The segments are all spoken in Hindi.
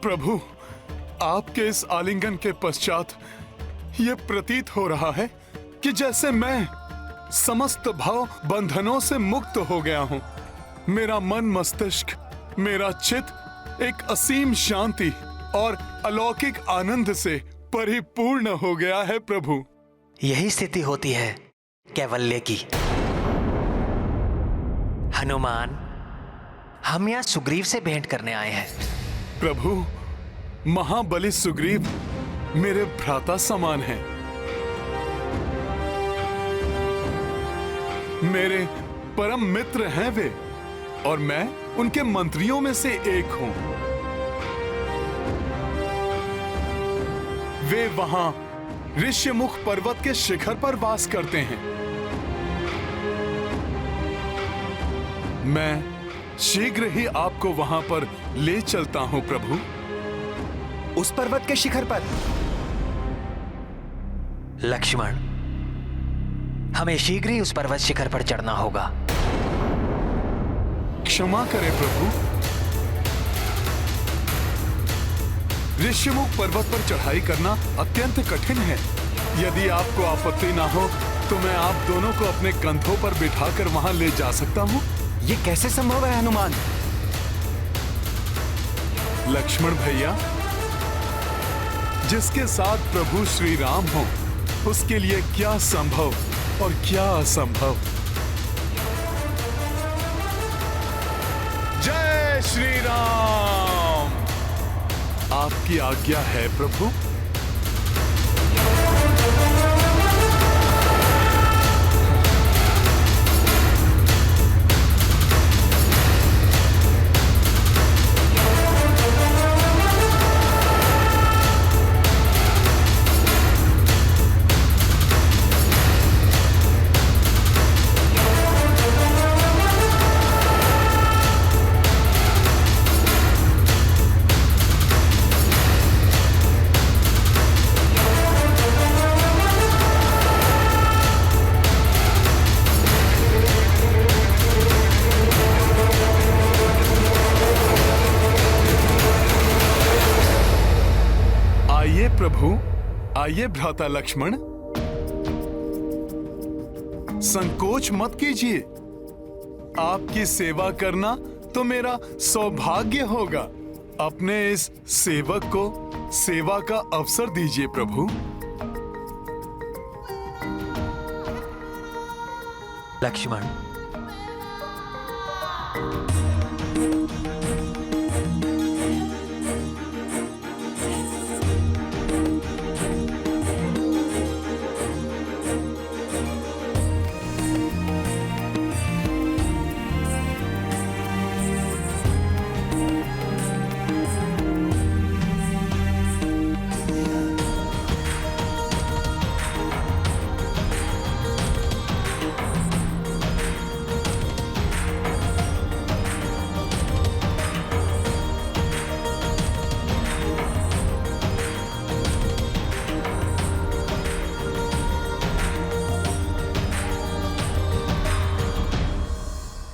प्रभु, आपके इस आलिंगन के पश्चात ये प्रतीत हो रहा है कि जैसे मैं समस्त भाव बंधनों से मुक्त हो गया हूँ। मेरा मन मस्तिष्क, मेरा चित्त एक असीम शांति और अलौकिक आनंद से परिपूर्ण हो गया है प्रभु। यही स्थिति होती है कैवल्य की। हनुमान, हम यहाँ सुग्रीव से भेंट करने आए हैं। प्रभु, महाबली सुग्रीव मेरे भ्राता समान हैं। मेरे परम मित्र हैं वे, और मैं उनके मंत्रियों में से एक हूं। वे वहां ऋष्यमुख पर्वत के शिखर पर वास करते हैं। मैं शीघ्र ही आपको वहां पर ले चलता हूं प्रभु। उस पर्वत के शिखर पर? लक्ष्मण, हमें शीघ्र ही उस पर्वत शिखर पर चढ़ना होगा। क्षमा करें प्रभु, ऋष्यमुख पर्वत पर चढ़ाई करना अत्यंत कठिन है। यदि आपको आपत्ति ना हो तो मैं आप दोनों को अपने कंधों पर बिठाकर वहां ले जा सकता हूं। ये कैसे संभव है हनुमान? लक्ष्मण भैया, जिसके साथ प्रभु श्री राम हो, उसके लिए क्या संभव और क्या असंभव। जय श्री राम। आपकी आज्ञा है प्रभु। प्रभु, आइए भ्राता लक्ष्मण, संकोच मत कीजिए। आपकी सेवा करना तो मेरा सौभाग्य होगा। अपने इस सेवक को सेवा का अवसर दीजिए प्रभु। लक्ष्मण,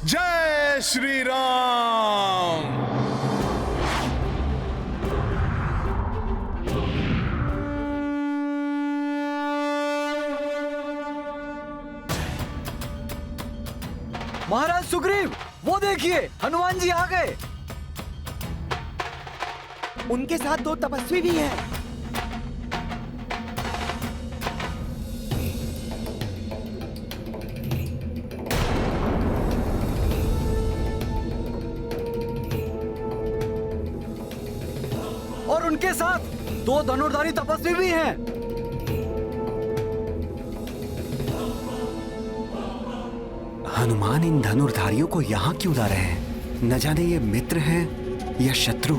जय श्री राम। महाराज सुग्रीव, वो देखिए, हनुमान जी आ गए। उनके साथ दो तपस्वी भी हैं। और उनके साथ दो धनुर्धारी तपस्वी भी हैं। हनुमान इन धनुर्धारियों को यहाँ क्यों ला रहे हैं? न जाने ये मित्र हैं या शत्रु।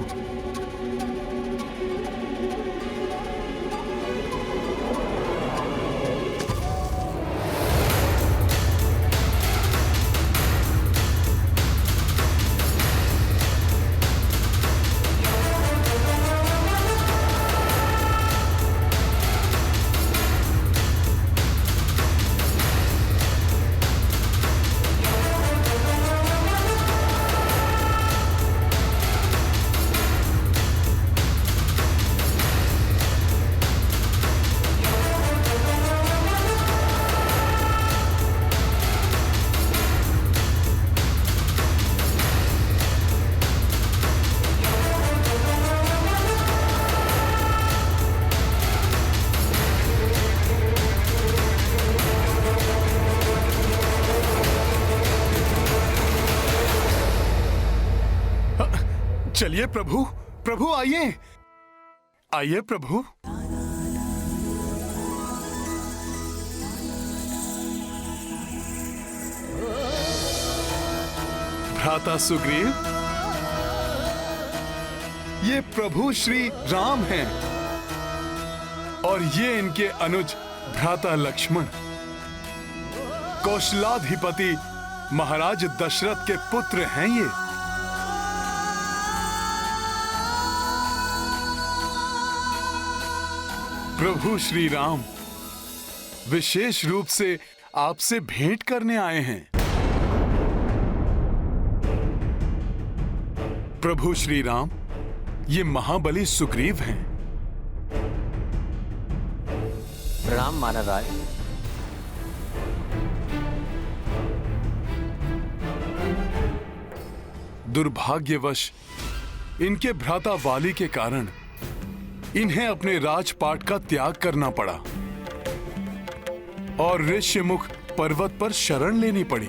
चलिए प्रभु, प्रभु आइए, आइए प्रभु। भ्राता सुग्रीव, ये प्रभु श्री राम हैं और ये इनके अनुज भ्राता लक्ष्मण, कौशलाधिपति महाराज दशरथ के पुत्र हैं ये। प्रभु श्री राम विशेष रूप से आपसे भेंट करने आए हैं। प्रभु श्री राम, ये महाबली सुग्रीव हैं। प्रणाम मानवराज। दुर्भाग्यवश इनके भ्राता वाली के कारण इन्हें अपने राजपाट का त्याग करना पड़ा और ऋष्यमुख पर्वत पर शरण लेनी पड़ी।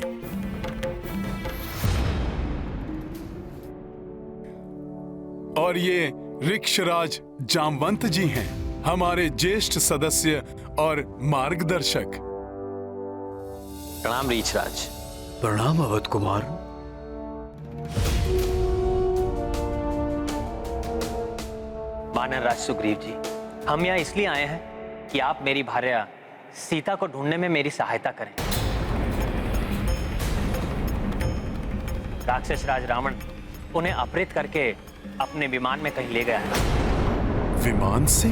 और ये ऋक्षराज जामवंत जी हैं, हमारे ज्येष्ठ सदस्य और मार्गदर्शक। प्रणाम ऋक्षराज। प्रणाम अवध कुमार। वानरराज सुग्रीव जी, हम यहाँ इसलिए आए हैं कि आप मेरी भार्या सीता को ढूंढने में मेरी सहायता करें। राक्षस राज रावण उन्हें अपहृत करके अपने विमान में कहीं ले गया है। विमान से?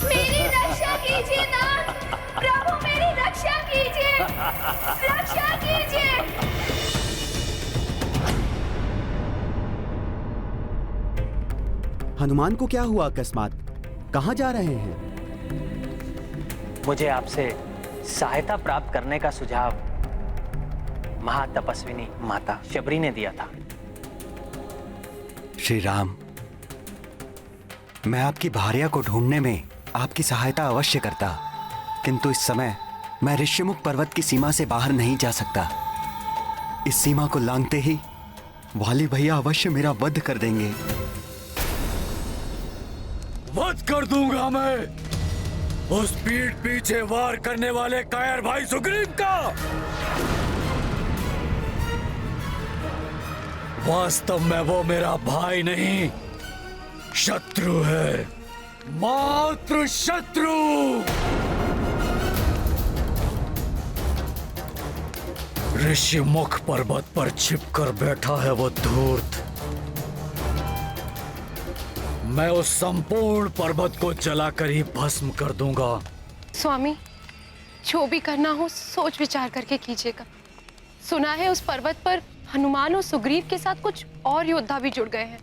मेरी रक्षा कीजिए नाथ, प्रभु मेरी रक्षा कीजिए, रक्षा कीजिए। हनुमान को क्या हुआ अकस्मात? कहाँ जा रहे हैं? मुझे आपसे सहायता प्राप्त करने का सुझाव महातपस्विनी माता शबरी ने दिया था। श्री राम, मैं आपकी भार्या को ढूंढने में आपकी सहायता अवश्य करता, किंतु इस समय मैं ऋष्यमुख पर्वत की सीमा से बाहर नहीं जा सकता। इस सीमा को लांघते ही वाली भैया अवश्य मेरा वध कर देंगे। वध कर दूंगा मैं उस पीठ पीछे वार करने वाले कायर भाई सुग्रीव का। वास्तव में वो मेरा भाई नहीं, शत्रु है, मात्र शत्रु। ऋषिमुख पर्वत पर छिपकर बैठा है वो धूर्त। मैं उस संपूर्ण पर्वत को जलाकर ही भस्म कर दूंगा। स्वामी, जो भी करना हो सोच विचार करके कीजिएगा। सुना है उस पर्वत पर हनुमान और सुग्रीव के साथ कुछ और योद्धा भी जुड़ गए हैं।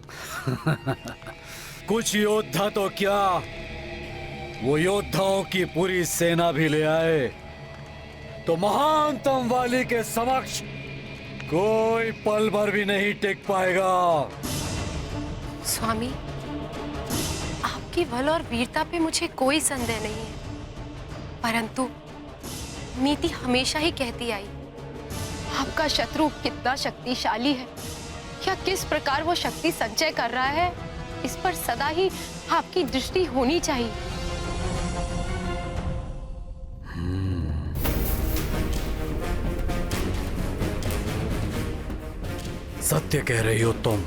कुछ योद्धा तो क्या, वो योद्धाओं की पूरी सेना भी ले आए तो महानतम वाली के समक्ष कोई पल भर भी नहीं टिक पाएगा। स्वामी, आपकी बल और वीरता पे मुझे कोई संदेह नहीं है, परंतु नीति हमेशा ही कहती आई, आपका शत्रु कितना शक्तिशाली है या किस प्रकार वो शक्ति संचय कर रहा है, इस पर सदा ही आपकी दृष्टि होनी चाहिए। सत्य कह रही हो तुम।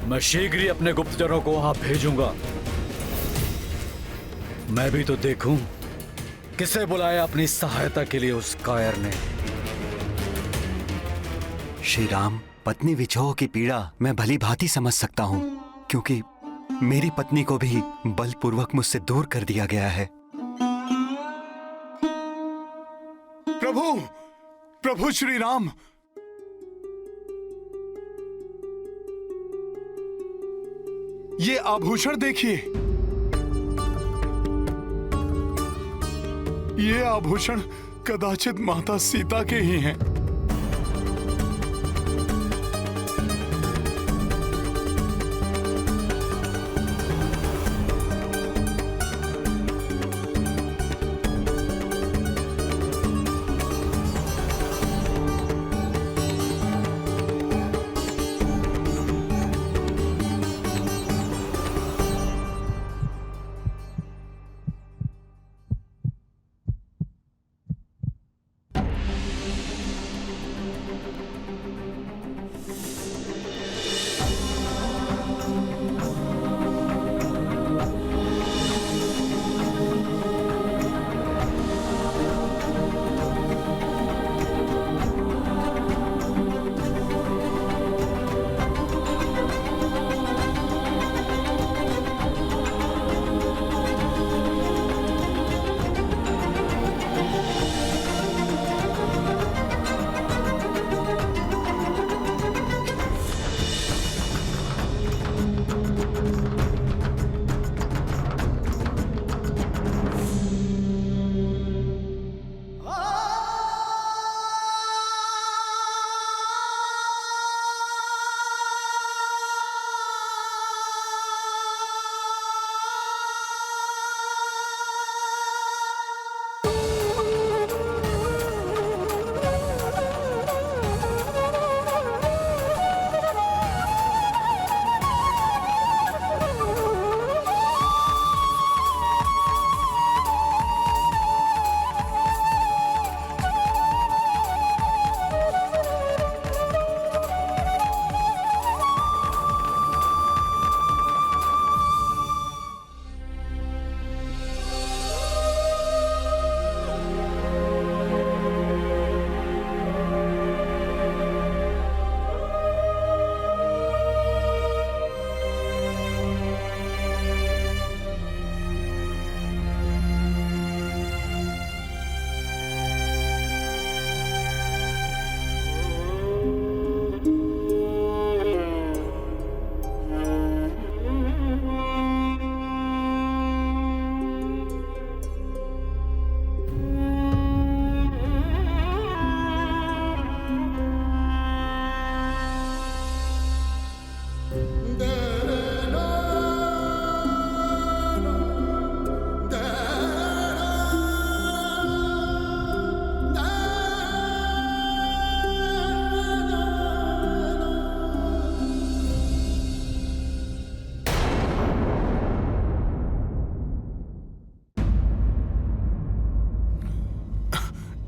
मैं शीघ्र ही अपने गुप्तचरों को वहां भेजूंगा। मैं भी तो देखूं किसे बुलाया अपनी सहायता के लिए उस कायर ने। श्री राम, पत्नी विछोह की पीड़ा मैं भली भांति समझ सकता हूँ, क्योंकि मेरी पत्नी को भी बलपूर्वक मुझसे दूर कर दिया गया है। प्रभु, प्रभु श्री राम, ये आभूषण देखिए। ये आभूषण कदाचित माता सीता के ही हैं।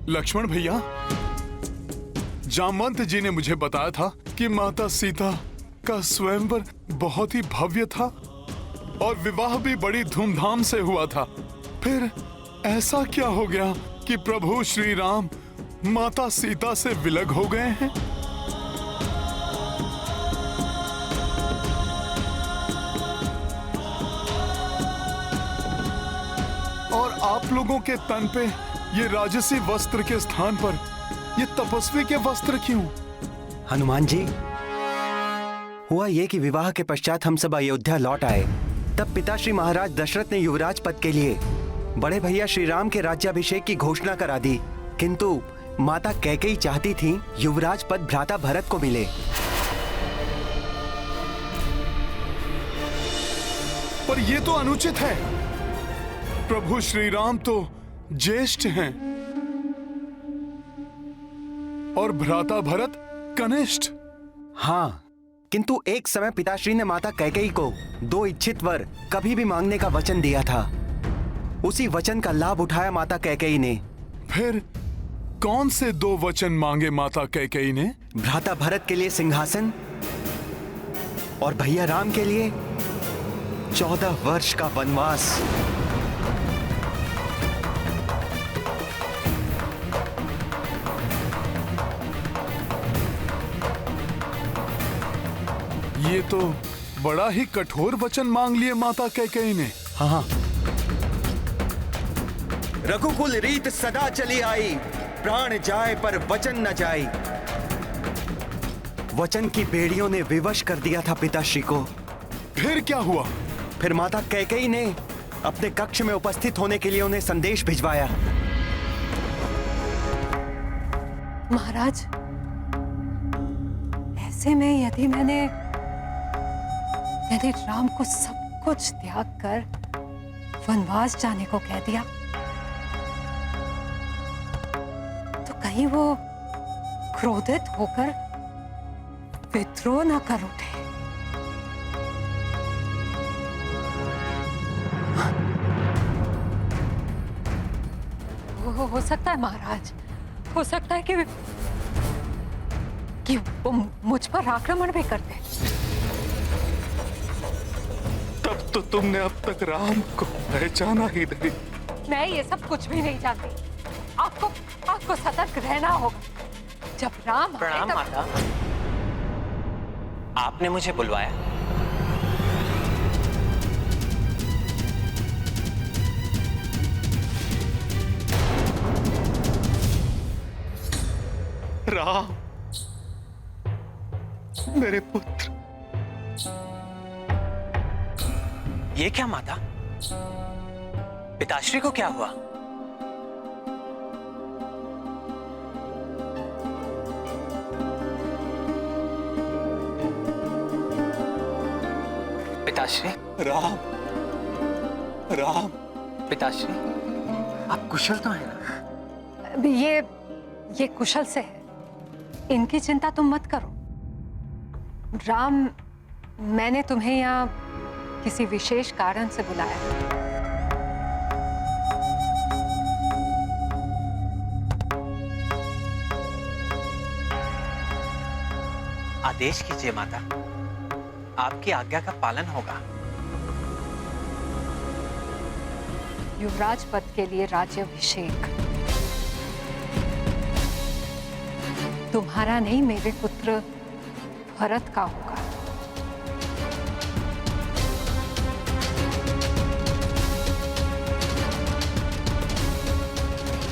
लक्ष्मण भैया, जामवंत जी ने मुझे बताया था कि माता सीता का स्वयंवर बहुत ही भव्य था और विवाह भी बड़ी धूमधाम से हुआ था। फिर ऐसा क्या हो गया कि प्रभु श्री राम माता सीता से विलग हो गए हैं? और आप लोगों के तन पे ये राजसी वस्त्र के स्थान पर ये तपस्वी के वस्त्र क्यों? हनुमान जी, हुआ ये कि विवाह के पश्चात हम सब अयोध्या लौट आए। तब पिताश्री महाराज दशरथ ने युवराज पद के लिए बड़े भैया श्री राम के राज्याभिषेक की घोषणा करा दी, किंतु माता कैकेयी चाहती थी युवराज पद भ्राता भरत को मिले। पर ये तो अनुचित है। प्रभु श्री राम तो ज्येष्ठ हैं और भ्राता भरत कनिष्ठ। हाँ, किंतु एक समय पिताश्री ने माता कैकेयी को 2 इच्छित वर कभी भी मांगने का वचन दिया था। उसी वचन का लाभ उठाया माता कैकेयी ने। फिर कौन से 2 वचन मांगे माता कैकेयी ने? भ्राता भरत के लिए सिंहासन और भैया राम के लिए 14 वर्ष का वनवास। ये तो बड़ा ही कठोर वचन मांग लिए माता कैकेयी ने। हाँ, रघुकुल रीत सदा चली आई, प्राण जाए पर वचन न जाए। वचन की बेड़ियों ने विवश कर दिया था पिताश्री को। फिर क्या हुआ? फिर माता कैकेयी ने अपने कक्ष में उपस्थित होने के लिए उन्हें संदेश भिजवाया। महाराज, ऐसे में यदि मैंने राम को सब कुछ त्याग कर वनवास जाने को कह दिया तो कहीं वो क्रोधित होकर विद्रोह न कर उठे। हो सकता है महाराज, हो सकता है कि वो मुझ पर आक्रमण भी कर दे। तब तो तुमने अब तक राम को पहचाना ही नहीं। मैं ये सब कुछ भी नहीं जानती। आपको सतर्क रहना होगा। जब राम आए प्रणाम तब... माता, आपने मुझे बुलवाया? राम, मेरे पुत्र। ये क्या माता? पिताश्री को क्या हुआ? पिताश्री। राम, राम। पिताश्री, आप कुशल तो हैं ना? ये कुशल से है, इनकी चिंता तुम मत करो। राम, मैंने तुम्हें यहाँ किसी विशेष कारण से बुलाया। आदेश कीजिए माता, आपकी आज्ञा का पालन होगा। युवराज पद के लिए राज्याभिषेक तुम्हारा नहीं, मेरे पुत्र भरत का होगा।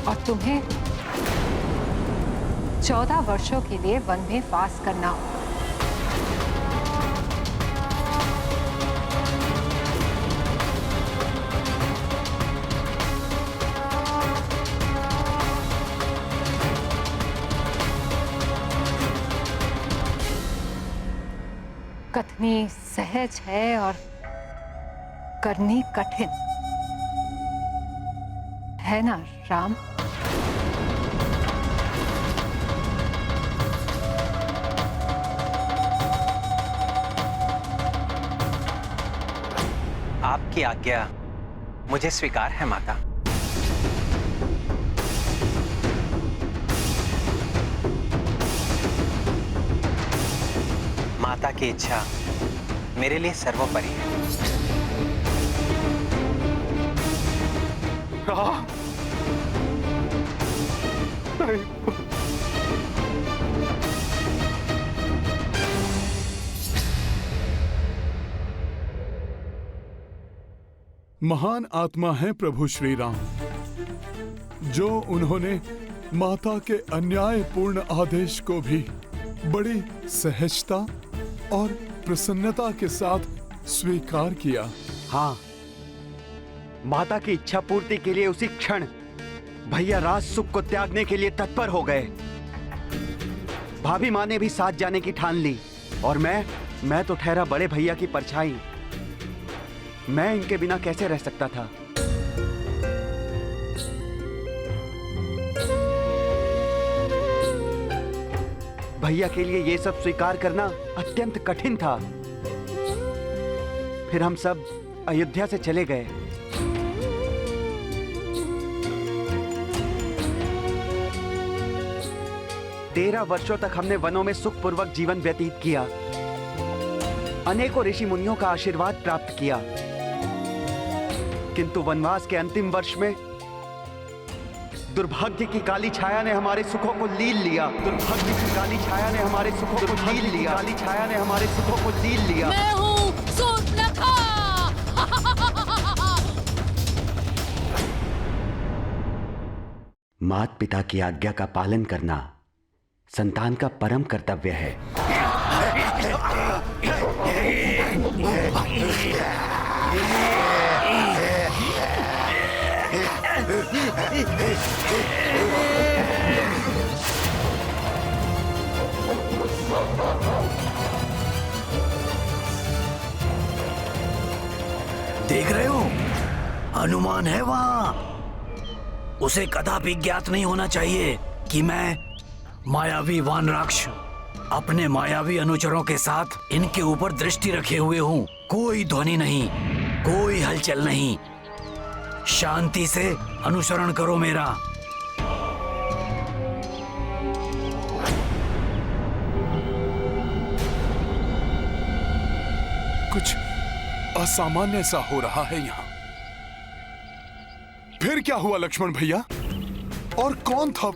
और तुम्हें 14 वर्षों के लिए वन में वास करना होगा। कथनी सहज है और करनी कठिन है ना राम? आपकी आज्ञा मुझे स्वीकार है माता। माता की इच्छा मेरे लिए सर्वोपरि है। राम, नहीं। महान आत्मा है प्रभु श्री राम, जो उन्होंने माता के अन्यायपूर्ण आदेश को भी बड़ी सहजता और प्रसन्नता के साथ स्वीकार किया। हाँ, माता की इच्छा पूर्ति के लिए उसी क्षण भैया राज सुख को त्यागने के लिए तत्पर हो गए। भाभी माँ ने भी साथ जाने की ठान ली और मैं तो ठहरा बड़े भैया की परछाई। मैं इनके बिना कैसे रह सकता था। भैया के लिए ये सब स्वीकार करना अत्यंत कठिन था। फिर हम सब अयोध्या से चले गए। तेरह वर्षों तक हमने वनों में सुखपूर्वक जीवन व्यतीत किया, अनेकों ऋषि मुनियों का आशीर्वाद प्राप्त किया, किंतु वनवास के अंतिम वर्ष में दुर्भाग्य की काली छाया ने हमारे सुखों को लील लिया। दुर्भाग्य की काली छाया ने हमारे सुखों को लील लिया। काली छाया ने हमारे सुखों को लील लिया। मैं हूँ सूर्पनखा। माता पिता की आज्ञा का पालन करना संतान का परम कर्तव्य है। देख रहे हो, हनुमान है वहां। उसे कदापि ज्ञात नहीं होना चाहिए कि मैं मायावी वानराक्ष अपने मायावी अनुचरों के साथ इनके ऊपर दृष्टि रखे हुए हूँ। कोई ध्वनि नहीं, कोई हलचल नहीं। शांति से अनुसरण करो मेरा। कुछ असामान्य सा हो रहा है यहाँ। फिर क्या हुआ लक्ष्मण भैया? और कौन था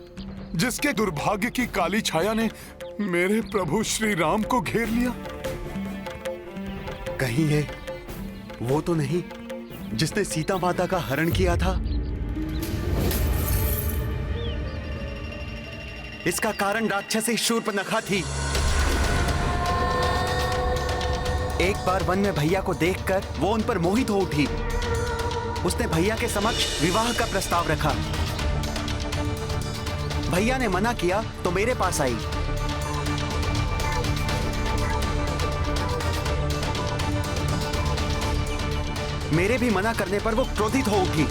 जिसके दुर्भाग्य की काली छाया ने मेरे प्रभु श्री राम को घेर लिया? कहीं ये वो तो नहीं जिसने सीता माता का हरण किया था? इसका कारण राक्षसी शूर्पनखा थी। एक बार वन में भैया को देखकर वो उन पर मोहित हो उठी। उसने भैया के समक्ष विवाह का प्रस्ताव रखा। भैया ने मना किया तो मेरे पास आई। मेरे भी मना करने पर वो क्रोधित हो उठी।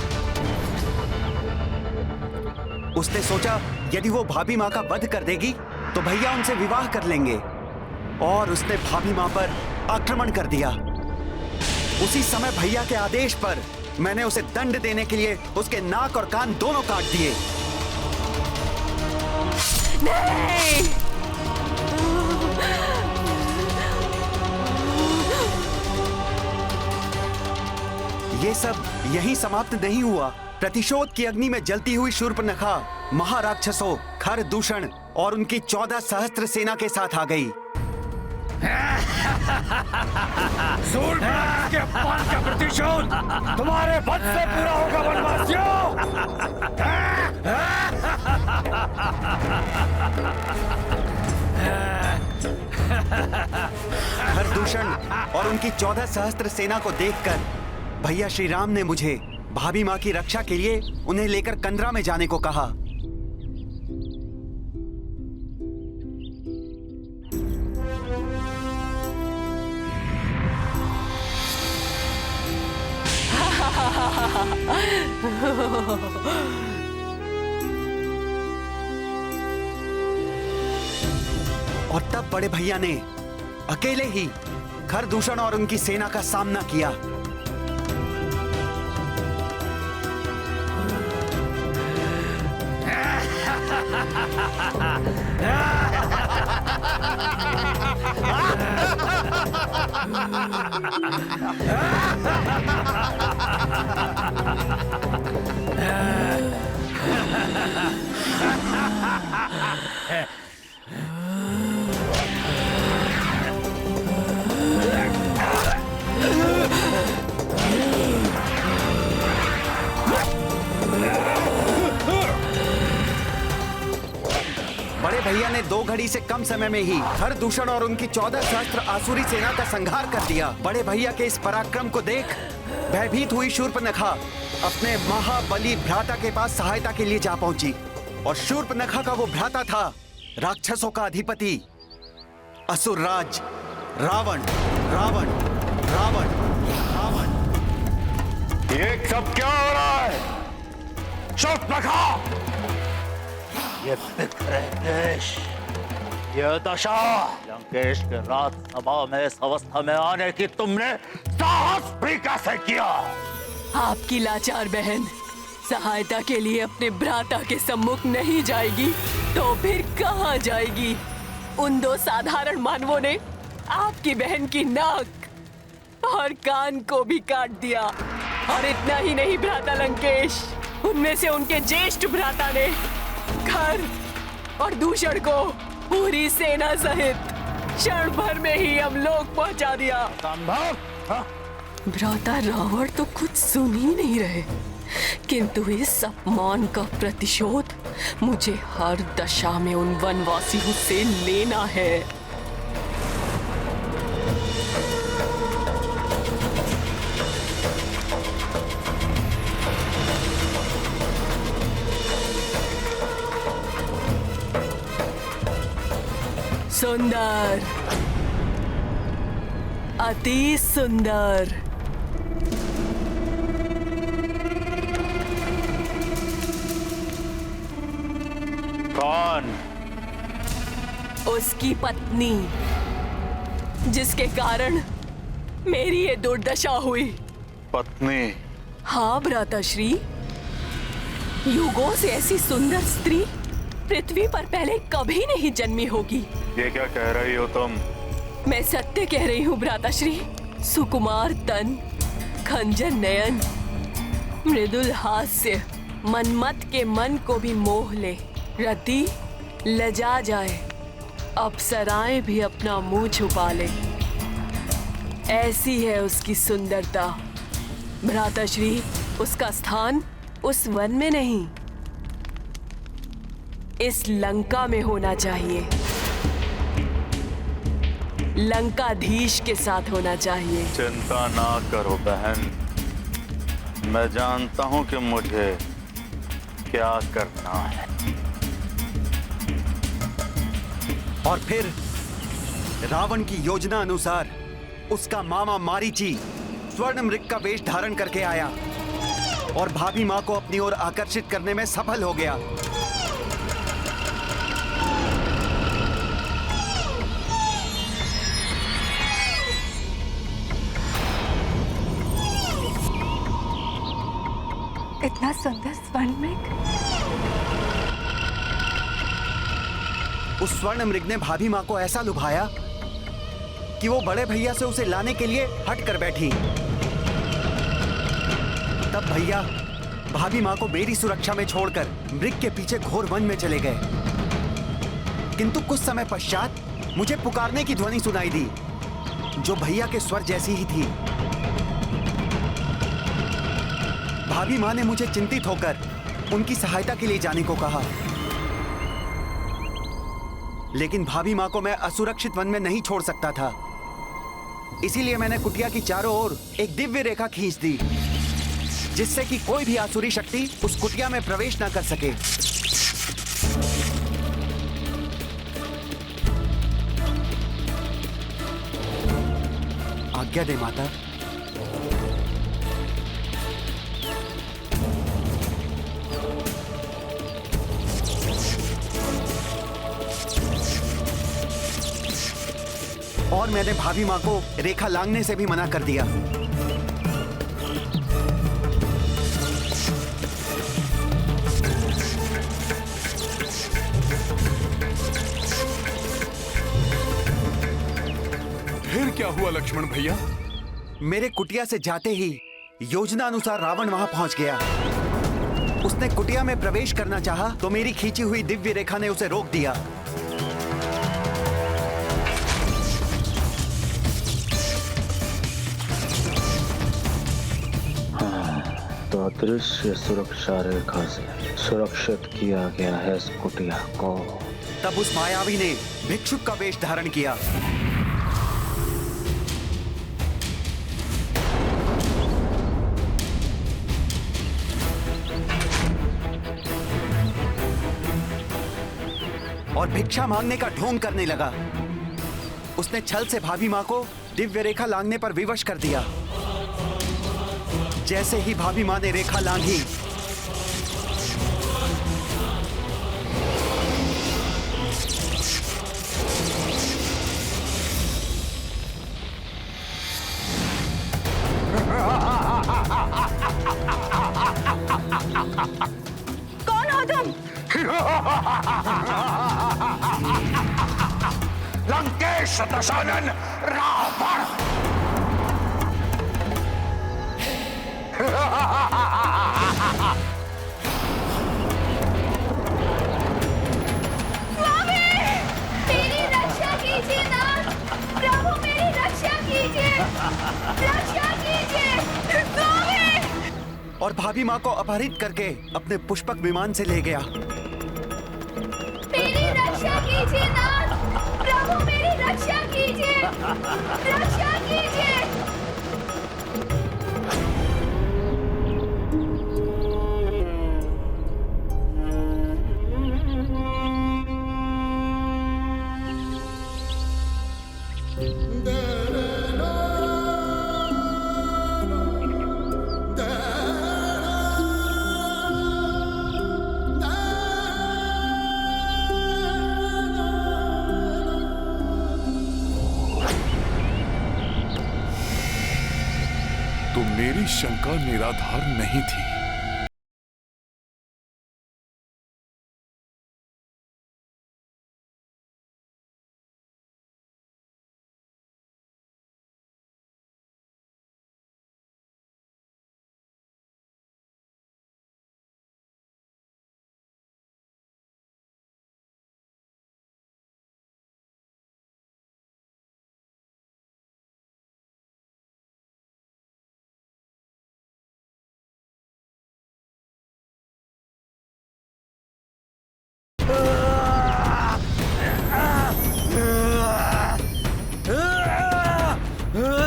उसने सोचा यदि वो भाभी माँ का वध कर देगी तो भैया उनसे विवाह कर लेंगे, और उसने भाभी माँ पर आक्रमण कर दिया। उसी समय भैया के आदेश पर मैंने उसे दंड देने के लिए उसके नाक और कान दोनों काट दिए। नहीं! ये सब यहीं समाप्त नहीं हुआ। प्रतिशोध की अग्नि में जलती हुई शूर्पनखा महाराक्षसों खरदूषण और उनकी 14 सहस्त्र सेना के साथ आ गई। शूर्पनखा के अपमान का प्रतिशोध तुम्हारे वध से पूरा होगा वनवासियों। खरदूषण और उनकी 14 सहस्त्र सेना को देखकर भैया श्री राम ने मुझे भाभी माँ की रक्षा के लिए उन्हें लेकर कंदरा में जाने को कहा। और तब बड़े भैया ने अकेले ही खरदूषण और उनकी सेना का सामना किया। बड़े भैया ने 2 घड़ी से कम समय में ही हर दूषण और उनकी 14 सहस्त्र आसुरी सेना का संहार कर दिया। बड़े भैया के इस पराक्रम को देख भयभीत हुई शूर्पनखा अपने महाबली भ्राता के पास सहायता के लिए जा पहुंची। और शूर्पनखा का वो भ्राता था राक्षसों का अधिपति असुरराज रावण। रावण रावण रावण। ये सब क्या हो रहा है? शूर्पनखा, ये बिखरे देश, ये दशा, लंकेश के राजसभा में इस अवस्था में आने की तुमने साहस भी कैसे किया? आपकी लाचार बहन सहायता के लिए अपने भ्राता के सम्मुख नहीं जाएगी तो फिर कहाँ जाएगी? उन 2 साधारण मानवों ने आपकी बहन की नाक और कान को भी काट दिया। और इतना ही नहीं भ्राता लंकेश, उनमें से उनके ज्येष्ठ भ्राता ने घर और दूषण को पूरी सेना सहित क्षण भर में ही हम लोग पहुंचा दिया। संभव? हाँ? भ्राता रावण तो कुछ सुन ही नहीं रहे, किंतु इस अपमान का प्रतिशोध मुझे हर दशा में उन वनवासियों से लेना है। सुंदर, अति सुंदर। कौन? उसकी पत्नी, जिसके कारण मेरी ये दुर्दशा हुई। पत्नी? हाँ भ्राताश्री, युगों से ऐसी सुंदर स्त्री पृथ्वी पर पहले कभी नहीं जन्मी होगी। ये क्या कह रही हो तुम? मैं सत्य कह रही हूँ भ्राताश्री। सुकुमार तन, खंजर नयन, मृदुल हास्य, मनमत के मन को भी मोह ले, रति लजा जाए, अप्सराएं भी अपना मुंह छुपा ले, ऐसी है उसकी सुंदरता। भ्राताश्री, उसका स्थान उस वन में नहीं, इस लंका में होना चाहिए। लंकाधीश के साथ होना चाहिए। चिंता ना करो बहन, मैं जानता हूं कि मुझे क्या करना है। और फिर रावण की योजना अनुसार उसका मामा मारीची स्वर्ण मृग का वेश धारण करके आया और भाभी मां को अपनी ओर आकर्षित करने में सफल हो गया। इतना सुंदर स्वर्ण मृग। उस स्वर्ण मृग ने भाभी मां को ऐसा लुभाया कि वो बड़े भैया से उसे लाने के लिए हट कर बैठी। तब भैया भाभी मां को मेरी सुरक्षा में छोड़कर मृग के पीछे घोर वन में चले गए। किंतु कुछ समय पश्चात मुझे पुकारने की ध्वनि सुनाई दी, जो भैया के स्वर जैसी ही थी। भाभी मां ने मुझे चिंतित होकर उनकी सहायता के लिए जाने को कहा, लेकिन भाभी मां को मैं असुरक्षित वन में नहीं छोड़ सकता था। इसीलिए मैंने कुटिया की चारों ओर एक दिव्य रेखा खींच दी, जिससे कि कोई भी आसुरी शक्ति उस कुटिया में प्रवेश न कर सके। आज्ञा दे माता। और मैंने भाभी मां को रेखा लांघने से भी मना कर दिया। फिर क्या हुआ हुआ लक्ष्मण भैया? मेरे कुटिया से जाते ही योजना अनुसार रावण वहां पहुंच गया। उसने कुटिया में प्रवेश करना चाहा तो मेरी खींची हुई दिव्य रेखा ने उसे रोक दिया। तो अदृश्य सुरक्षा रेखा से सुरक्षित किया गया है इस कुटिया को। तब उस मायावी ने भिक्षुक का वेश धारण किया। और भिक्षा मांगने का ढोंग करने लगा। उसने छल से भाभी मां को दिव्य रेखा लांघने पर विवश कर दिया। जैसे ही भाभी मां ने रेखा लांघी, कौन हो तुम? लंकेश दशानन रावण। मेरी रक्षा कीजिए नाथ, प्रभु मेरी रक्षा कीजिए, रक्षा कीजिए स्वामी। और भाभी मां को अपहरित करके अपने पुष्पक विमान से ले गया। मेरी रक्षा कीजिए नाथ, प्रभु मेरी रक्षा कीजिए, रक्षा कीजिए। तो मेरी शंका निराधार नहीं थी।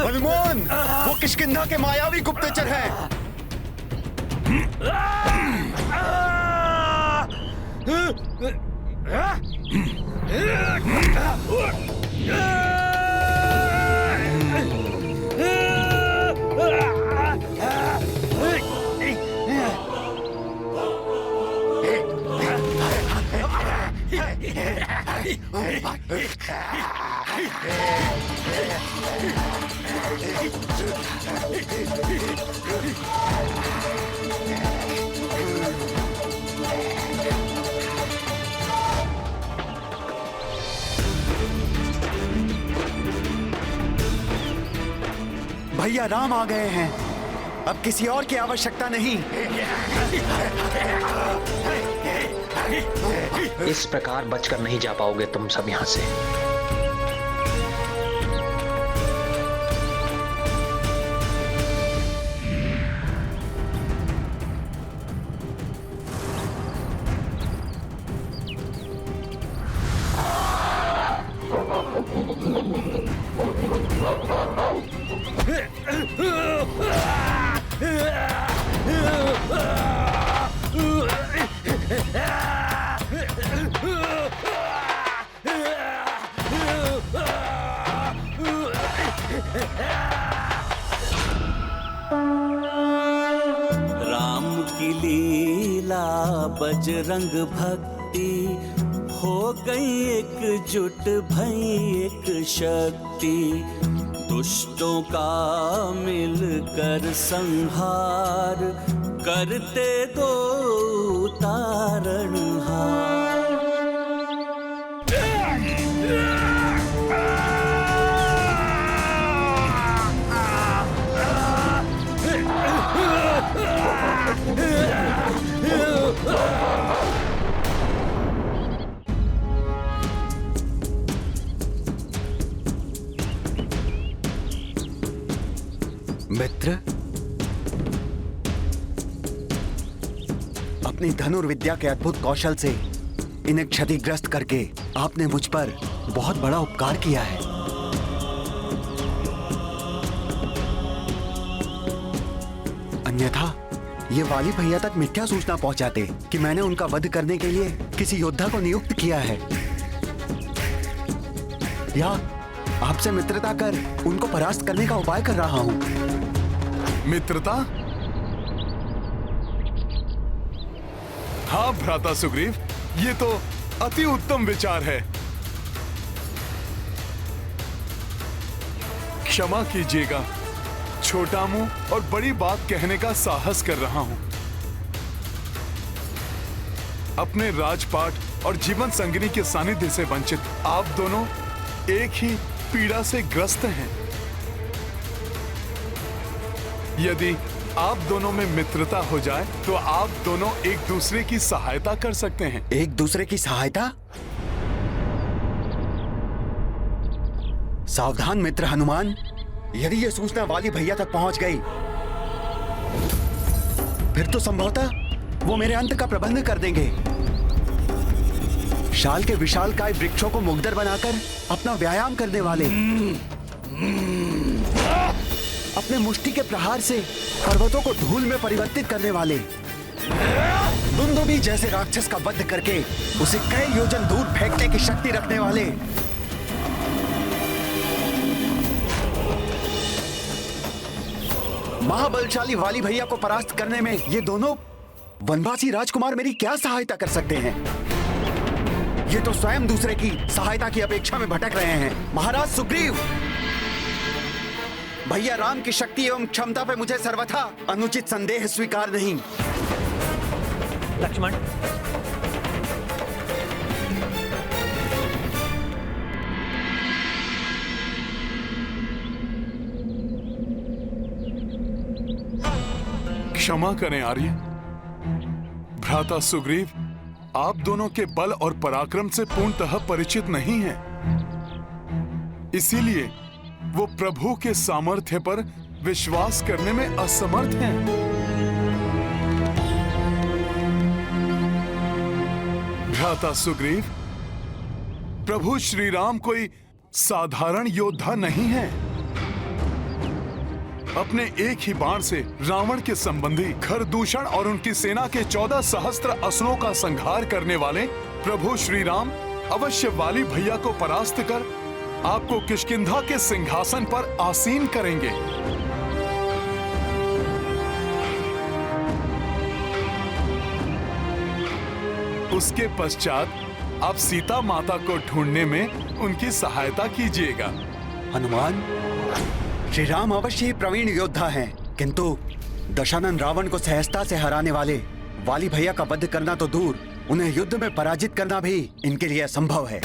हनुमान, वो किष्किंधा के मायावी गुप्तचर हैं। भैया राम आ गए हैं। अब किसी और की आवश्यकता नहीं। इस प्रकार बचकर नहीं जा पाओगे तुम सब यहां से। राम की लीला बजरंग भक्ति हो गई एकजुट भई एक शक्ति। दुष्टों का मिलकर संहार करते दो तारणहार। अपनी धनुर्विद्या के अद्भुत कौशल से इन्हें क्षतिग्रस्त करके आपने मुझ पर बहुत बड़ा उपकार किया है। अन्यथा ये वाली भैया तक मिथ्या सूचना पहुंचाते कि मैंने उनका वध करने के लिए किसी योद्धा को नियुक्त किया है, या आपसे मित्रता कर उनको परास्त करने का उपाय कर रहा हूं। मित्रता? हाँ भ्राता सुग्रीव, ये तो अति उत्तम विचार है। क्षमा कीजिएगा, छोटा मुंह और बड़ी बात कहने का साहस कर रहा हूं। अपने राजपाट और जीवन संगिनी के सानिध्य से वंचित आप दोनों एक ही पीड़ा से ग्रस्त हैं। यदि आप दोनों में मित्रता हो जाए तो आप दोनों एक दूसरे की सहायता कर सकते हैं। एक दूसरे की सहायता? सावधान मित्र हनुमान, यदि यह सूचना वाली भैया तक पहुंच गई फिर तो संभवतः वो मेरे अंत का प्रबंध कर देंगे। शाल के विशालकाय वृक्षों को मुग्धर बनाकर अपना व्यायाम करने वाले, अपने मुष्टि के प्रहार से पर्वतों को धूल में परिवर्तित करने वाले, दुंदुभी जैसे राक्षस का वध करके उसे कई योजन दूर फेंकने की शक्ति रखने वाले, महाबलशाली वाली भैया को परास्त करने में ये दोनों वनवासी राजकुमार मेरी क्या सहायता कर सकते हैं? ये तो स्वयं दूसरे की सहायता की अपेक्षा में भटक रहे हैं। महाराज सुग्रीव, भैया राम की शक्ति एवं क्षमता पे मुझे सर्वथा अनुचित संदेह स्वीकार नहीं। लक्ष्मण, क्षमा करें आर्य। भ्राता सुग्रीव आप दोनों के बल और पराक्रम से पूर्णतः परिचित नहीं हैं। इसीलिए वो प्रभु के सामर्थ्य पर विश्वास करने में असमर्थ हैं। भ्राता सुग्रीव, प्रभु श्री राम कोई साधारण योद्धा नहीं है। अपने एक ही बाण से रावण के संबंधी खरदूषण और उनकी सेना के 14 सहस्त्र असुरों का संहार करने वाले प्रभु श्री राम अवश्य वाली भैया को परास्त कर आपको किष्किंधा के सिंहासन पर आसीन करेंगे। उसके पश्चात आप सीता माता को ढूंढने में उनकी सहायता कीजिएगा। हनुमान, श्री राम अवश्य ही प्रवीण योद्धा हैं, किंतु दशानन रावण को सहजता से हराने वाले वाली भैया का वध करना तो दूर, उन्हें युद्ध में पराजित करना भी इनके लिए असंभव है।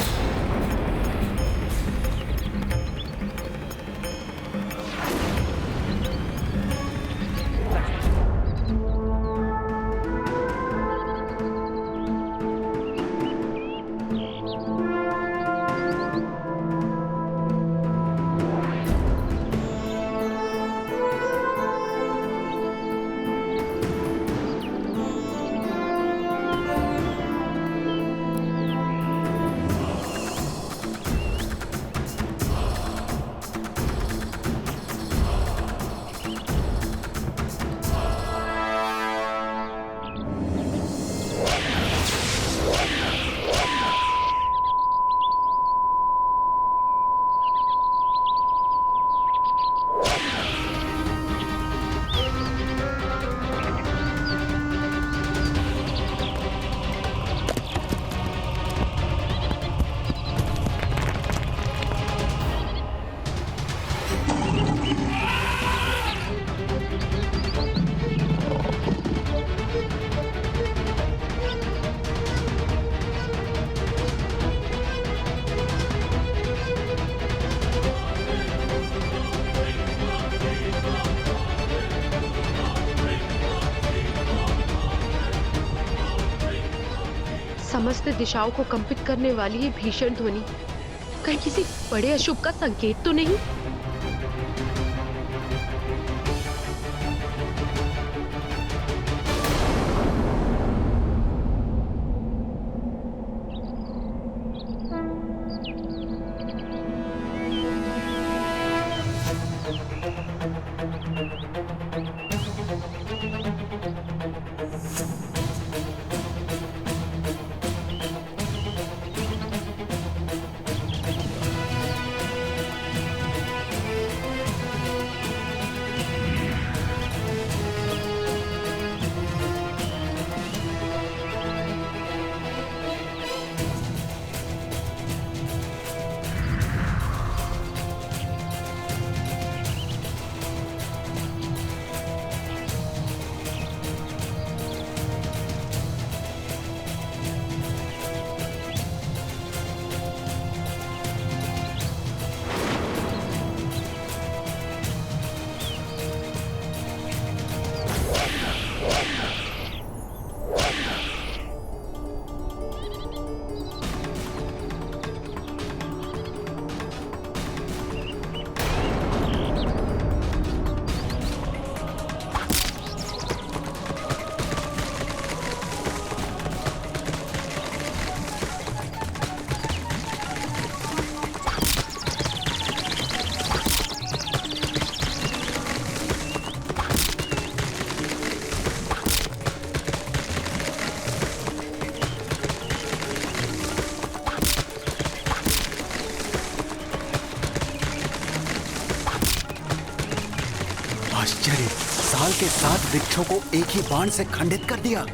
समस्त दिशाओं को कंपित करने वाली ये भीषण ध्वनि कहीं किसी बड़े अशुभ का संकेत तो नहीं? के 7 वृक्षों को एक ही बाण से खंडित कर दिया।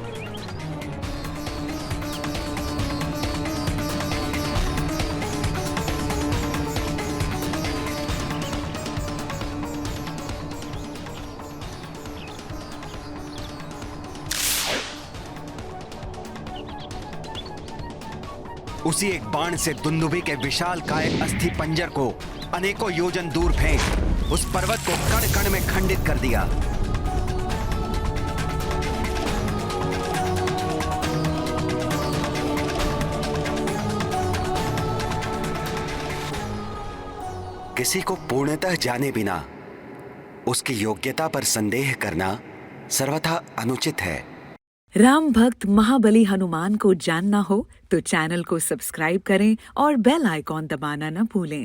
उसी एक बाण से दुंदुभी के विशाल काय अस्थि पंजर को अनेकों योजन दूर फेंक उस पर्वत को कण कण में खंडित कर दिया। किसी को पूर्णतः जाने बिना उसकी योग्यता पर संदेह करना सर्वथा अनुचित है। राम भक्त महाबली हनुमान को जानना हो तो चैनल को सब्सक्राइब करें और बेल आइकॉन दबाना न भूलें।